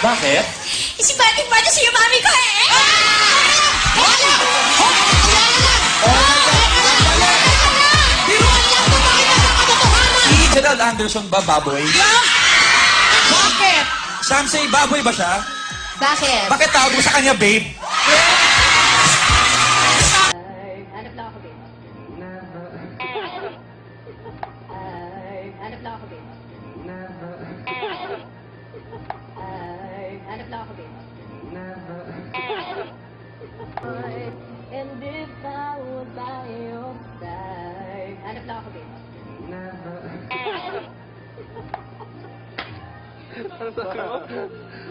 Bakit? Si Bati Bati siya yung mami ko eh! Si Gerald Anderson ba, baboy? Bakit? Shamsay, baboy ba siya? Bakit? Bakit tawag mo sa kanya, babe? Hanap lang ako, babe. Hanap lang ako, babe. Hanap lang ako, babe. And if I was by your side. Hanap lang ako, babe. Ano sabi mo?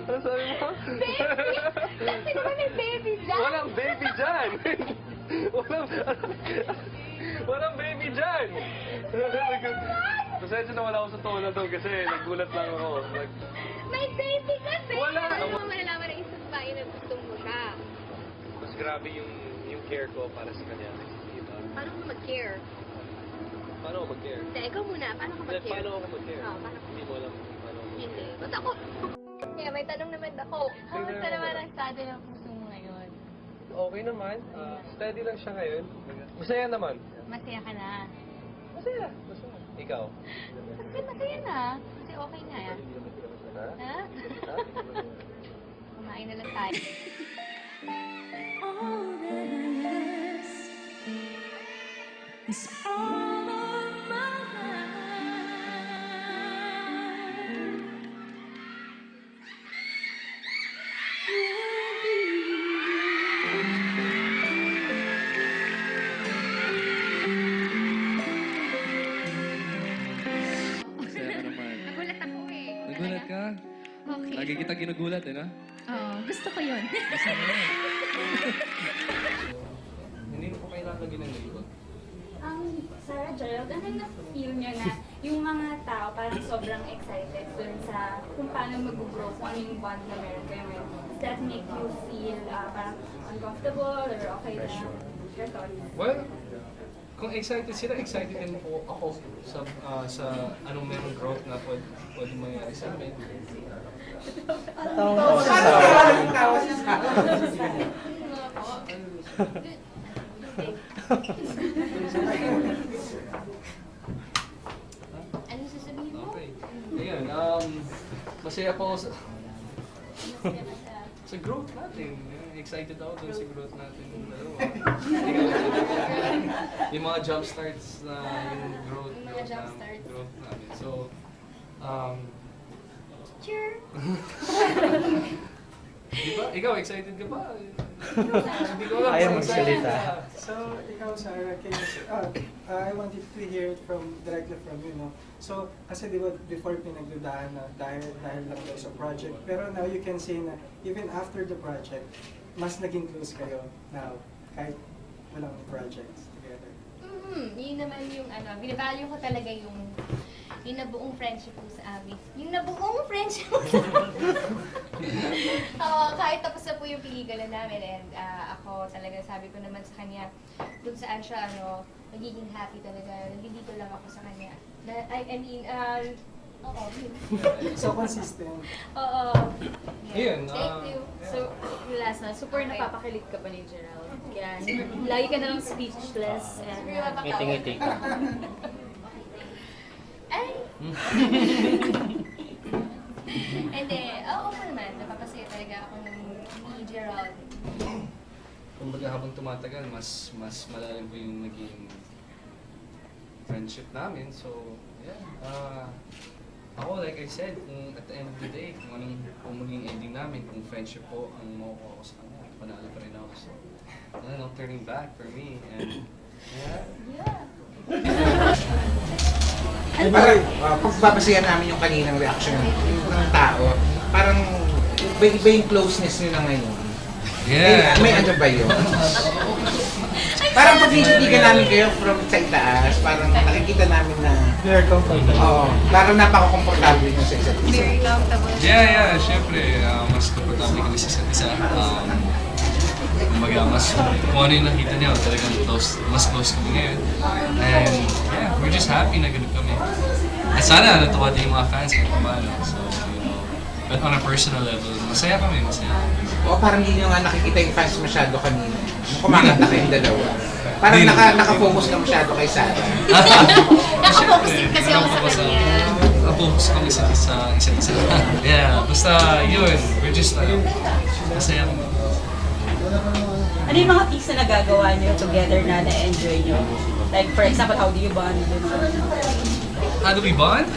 Ano sabi mo? Kasi naman may baby dyan. Walang baby dyan! Walang baby dyan! Pasensya na wala ako sa tono to kasi nagulat lang ako. May baby ka, babe. Wala. Ano mo malalaman na isang babae na gusto mo siya? Mas grabe yung care ko para sa kanya. Diba? Paano ka mag-care? Paano ako mag-care? Hindi, ikaw muna. Paano ka mag-care? Paano ako mag-care? Oo, paano ka? Hindi mo alam kung paano ako Hindi. Ba't ako? Kaya may tanong naman ako. Kamusta naman ang estado ng puso mo ngayon? Okay naman. Steady lang siya ngayon. Masaya naman. Masaya ka na. Masaya. Masaya. Ikaw? Bakit masaya na? Kasi okay na yan. Ha? Ha? Kumain na lang tayo. All this is all of my life. Masaya ka naman. Nagulat ako eh. Nagulat ka? Okay. Lagi kita ginugulat eh, no? Oo, gusto ko yun. Hindi mo kailangan lagyan ng label. Sarah Gerald, ano na-feel niyo na yung mga tao parang sobrang excited dun sa kung paano mag-grow, kung ano yung bond na meron kayo ngayon? Does that make you feel parang uncomfortable or okay na? Your thoughts? Well, kung excited sila, excited din po ako sa anong merong growth na pwede mangyari sa amin. Ano sasabihin mo? Okay. Ayun, masaya po ako sa growth natin. Excited ako dun sa growth natin yung dalawa. Yung mga jump starts na yung growth, Yung mga jump starts. growth namin. So, Sure. di ba? Ikaw, excited ka ba? Hindi ko alam. Ayaw kung excited magsalita. ka. So, ikaw, Sarah, I wanted to hear it directly from you, no? So, kasi di ba, before pinagdudahan na dahil lang daw sa project, pero now you can say na even after the project, mas naging close kayo now, kahit walang projects together. Yun naman yung binavalue ko talaga yung nabuong friendship ko sa Abby. Yung nabuong friendship ko sa kahit tapos na po yung pelikula namin and ako talaga sabi ko naman sa kanya kung saan siya magiging happy talaga. Nandito lang ako sa kanya. I mean, oo, yun. So, consistent. Oo. Yun, Thank you. So, last na, super napapakilig ka pa ni Gerald. Kaya, lagi ka na lang speechless. And, Ngiti-ngiti ka. Ay! Hindi, oo naman. Napapasaya talaga ako ni Gerald. Kumbaga habang tumatagal, mas malalim po yung naging friendship namin. So, yeah. Ako, like I said, kung at the end of the day, kung maging ending namin, kung friendship po ang makukuha ko sa kanya, panalo pa rin ako. So, no turning back for me. And, yeah. Pagbabasihan namin yung kaninang reaction ng tao, parang iba yung closeness nyo na ngayon. Yeah. May ano ba yun? Parang pag nititigan namin kayo from sa itaas, parang nakikita namin na Very comfortable. oo, parang napaka-komportable nyo sa isa't isa. Very comfortable. Yeah, syempre, mas komportable kami sa isa't isa. Kumbaga, kung ano yung nakita niya, talagang mas close kami ngayon. And yeah, we're just happy na ganun kami. At sana natuwa din yung mga fans kahit paano. So, But on a personal level, masaya kami, masaya. O parang hindi nyo nga nakikita yung fans masyado kanina. Nung kumakanta kayong dalawa. Parang nakafocus ka masyado kay Sarah. Nakafocus din kasi ako sa kanya. Nakafocus kami sa isa't isa. Yeah, basta yun, we're just masaya kami. Ano yung mga things na nagagawa niyo together na na-enjoy niyo? Like, for example, how do you bond? How do we bond?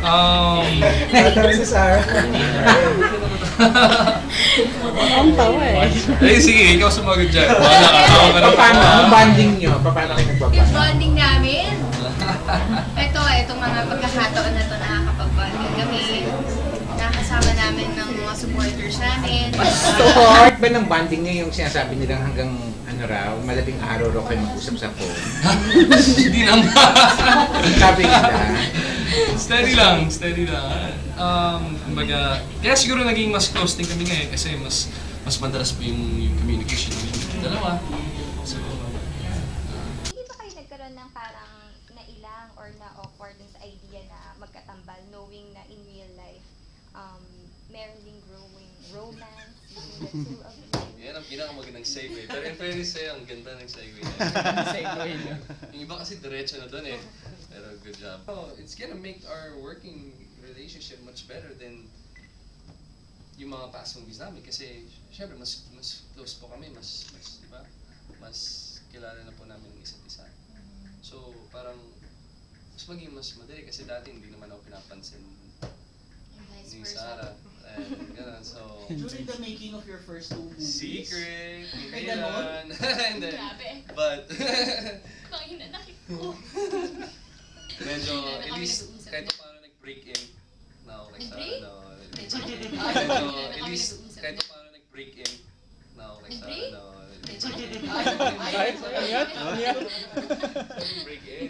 Tatawa si Sarah. Ang tawa eh. Eh, sige, ikaw sumagot dyan. Wala ka, tawa ka lang. Paano? Ang bonding nyo? Paano kayo Yung nagbaband? bonding namin. Itong mga pagkakataon na ito nakakapag-bonding kami. Nakakasama namin ng mga supporters namin. Part ba ng bonding nyo yung sinasabi nilang hanggang ano raw, malabing araw raw kayo mag-usap sa phone? Hindi naman. Sabi nila. Steady lang. Kumbaga, kaya siguro naging mas close din kami ngayon kasi mas madalas pa yung communication ng dalawa. So, Hindi ba kayo nagkaroon ng parang nailang or na-awkward dun sa idea na magkatambal, knowing na in real life, meron ding growing romance between the two of you? yan ang pinakamagandang segue. Pero in fairness sa'yo, ang ganda ng segue na yung iba kasi diretso na doon eh. Pero good job. Oh, it's gonna make our working relationship much better than yung mga past movies namin kasi syempre mas close po kami, mas di ba? Mas kilala na po namin ng isa't isa. So parang maging mas madali kasi dati hindi naman ako pinapansin ni Sarah. And gano'n, so... During the making of your first two movies? Secret! May Hindi ganon? naman. Hindi. Grabe. But... Baka hinanakit ko. medyo, Hindi na at kami least, nag-uusap kahit na. pa paano nag-break in. Na ako kay Sarah. Nag-break? No, Medyo. medyo, Hindi na at kami least, nag-uusap kahit na. pa paano nag-break in. Na ako kay Sarah. Nag-break? No, break in.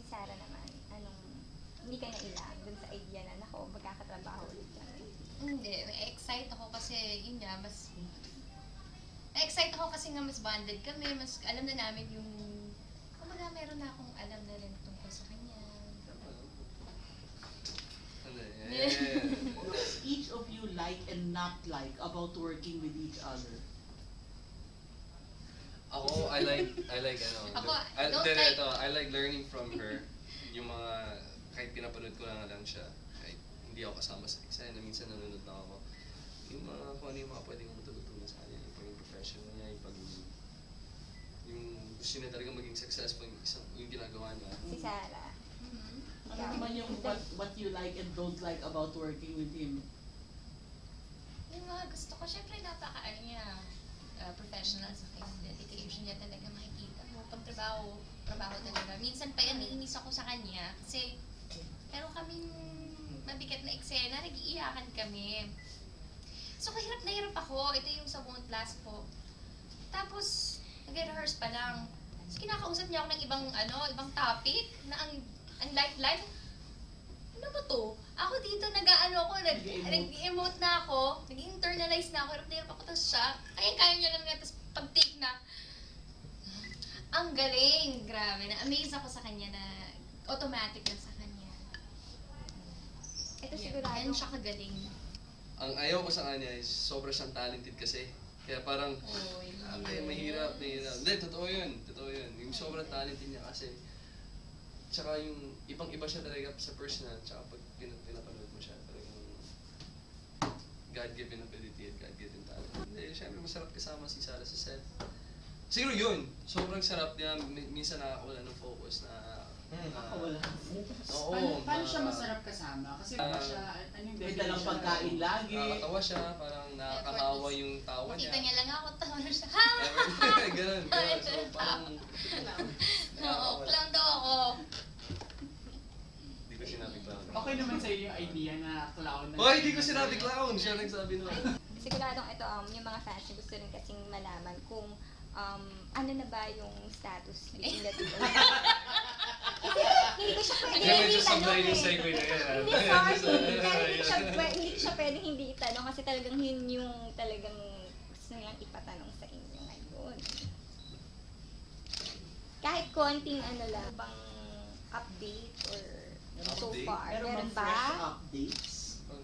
Sarah naman, hindi kayo nailang dun sa idea na, nako, magkakatrabaho ulit kami? Hindi, na-excite ako kasi yun nga, na-excite ako kasi nga mas bonded kami, mas alam na namin yung, kumbaga meron na akong alam na rin tungkol sa kanya. Yeah. Each of you like and not like about working with each other? Ako, I like Ako, I like learning from her. Yung mga, kahit pinapanood ko lang siya, kahit hindi ako kasama sa eksena, minsan nanonood na ako. Yung mga, kung ano yung mga pwede kong matututunan sa kanya, yung paging professional niya, yung gusto niya talaga maging successful yung ginagawa niya. Si Sarah. Ano naman yung what you like and don't like about working with him? Yung mga gusto ko, syempre napaka niya, professional sa kanya, dedication niya talaga makikita mo. Pag trabaho talaga. Minsan pa yan, naiinis ako sa kanya kasi meron kaming mabigat na eksena, nag-iiyakan kami. So, hirap na hirap ako. Ito yung sa Won't Last po. Tapos, nag-rehearse pa lang. Tapos, kinakausap niya ako ng ibang topic na ang light-light. Ano ba to? Ako dito, nag-emote na ako, nag-internalize na ako, hirap na hirap ako, tapos siya, kaya niya lang nga, tapos pag-take na, ang galing, grabe, na-amaze ako sa kanya na automatic na sa kanya. Ito Yeah. sigurado. Ganun siya kagaling. Ang ayaw ko sa kanya is sobra siyang talented kasi. Kaya parang, kaya mahirap. Hindi, totoo yun. Yung sobrang talented niya kasi. Tsaka yung ibang-iba siya talaga sa personal, tsaka pag pinapanood mo siya, talagang God-given ability at God-given talent. Hindi, syempre masarap kasama si Sarah sa set. Siguro yun, sobrang sarap niya. Minsan nakakawala ng focus na... Nakawala. Oo. Paano siya masarap kasama? Kasi siya, may dalang pagkain lagi. Nakakatawa siya, parang nakakahawa yung tawa niya. Makita niya lang ako, tawa na siya, ha? Ganun. So parang... Oo, clown daw ako. Hindi ko sinabi clown. Okay naman sa'yo yung idea na clown. Hoy, hindi ko sinabi clown! Siya nagsabi naman. Siguradong ito, yung mga fans gusto rin kasing malaman kung ano na ba yung status between the two of you. Kasi hindi ko siya pwede Kaya medyo hindi sablay itanong yung segue na yan. Hindi, sorry. Pero hindi ko siya pwede hindi itanong kasi talagang yun yung talagang gusto nilang ipatanong sa inyo ngayon. Kahit konting bang update or so Update? far. Meron Meron bang fresh ba? updates? Ang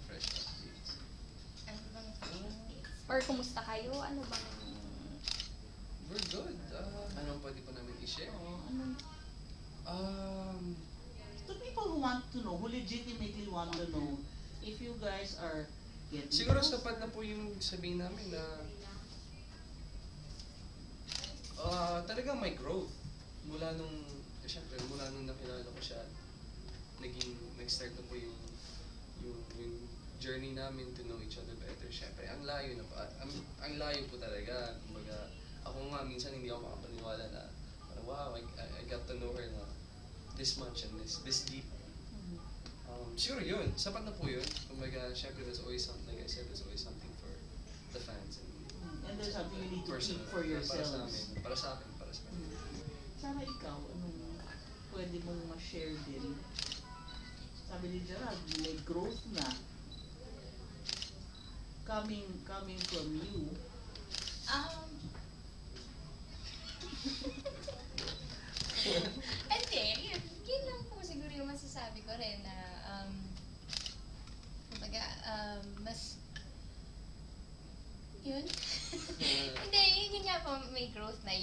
Or kumusta kayo? Ano bang... We're good. Anong pwede pa namin i-share? To people who want to know, who legitimately want to know, if you guys are getting Siguro close. sapat na po yung sabihin namin na talagang may growth. Mula nung, syempre, mula nung nakilala ko siya, nag-start na po yung journey namin to know each other better. Syempre, ang layo na pa. Ang layo po talaga. Kumbaga, ako nga, minsan hindi ako makapaniwala na, wow, I got to know her na this much and this deep. Siguro yun, sapat na po yun. Kumbaga, syempre, there's always something, like I said, there's always something for the fans. And there's something you need to keep Personal. for Para sa yourselves. amin, para sa akin, para sa akin. Sana ikaw, anong pwede mong ma-share din? Sabi ni Gerald, may growth na. Coming from you. Hindi, yun lang po siguro yung masasabi ko rin na, kumbaga, mas, yun? Hindi, yun nga po, may growth na.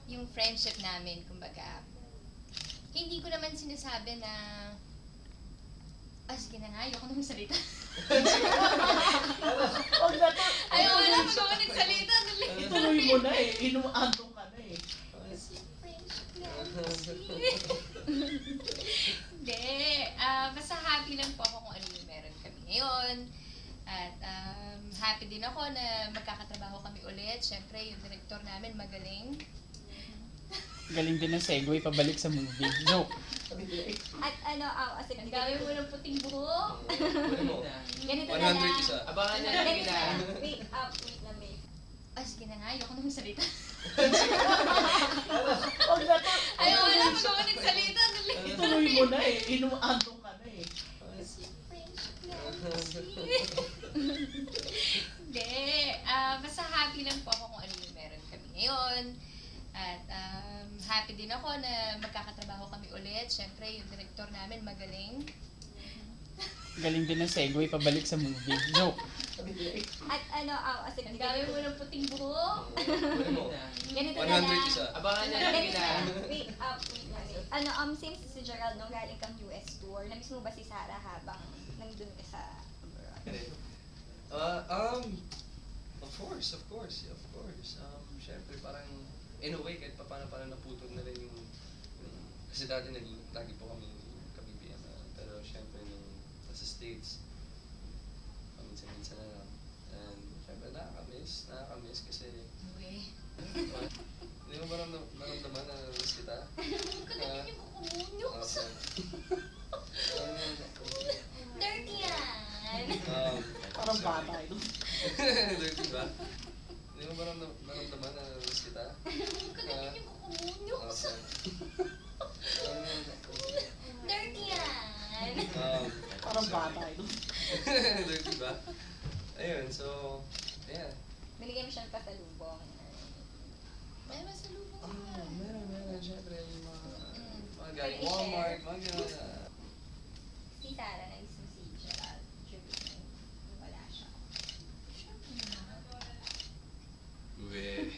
Yung friendship namin, kumbaga, hindi ko naman sinasabi na, sige na nga, ayoko nang salita. Ayoko na, pag ako nagsalita, Ituloy mo na eh. Inuantong ka na eh. Kasi friendship namin. Hindi. Basta happy lang po ako kung ano yung meron kami ngayon. At happy din ako na magkakatrabaho kami ulit. Siyempre, yung director namin magaling. Galing din ng segue pabalik sa movie. Joke. At ano, as in, Ang dami mo ng puting buhok. Pwede mo. ganito na lang. 100 isa. Abangan na Ganito namin na na. lang. Wait lang, babe. Sige na nga, ayoko nang salita. Ayoko Ayoko na, pag ako nagsalita, Ituloy mo na eh. Inuantong ka na eh. Kasi friendship namin. Hindi. Basta happy lang po ako kung ano yung meron kami ngayon. At happy din ako na magkakatrabaho kami ulit. Siyempre, yung director namin magaling. Galing din ng segue pabalik sa movie. Joke. At ano, as in, Ang dami mo ng puting buhok. Pwede mo. ganito na lang. 100 isa. Abangan na namin Ganito na. na lang. Wait lang, babe. Ano, since si Gerald, nung galing kang US tour, namiss mo ba si Sarah habang nandun ka sa abroad? Of course. Syempre, parang, in a way, kahit parang naputol na rin yung kasi dati lagi po kami pero syempre, nung nasa States, paminsan-minsan na lang. And syempre, nakakamiss kasi, Uy. hindi mo maramdaman na miss kita? Huwag ka naman yung kukumunok sa dirty yan. Parang bata ito. Dirty ba? Hindi mo maramdaman na miss kita? Huwag ka naman yung kukumunok sa dirty yan. Parang bata ito. Dirty ba? Ayun, so, yeah. Binigyan mo siya ng pasalubong. May masalubong ka. Meron, syempre, yung mga galing Pwede Walmart, i-share. mga gano'n. Si Sarah, nais mo si Gerald. Tribute niya. Wala siya. Uwe.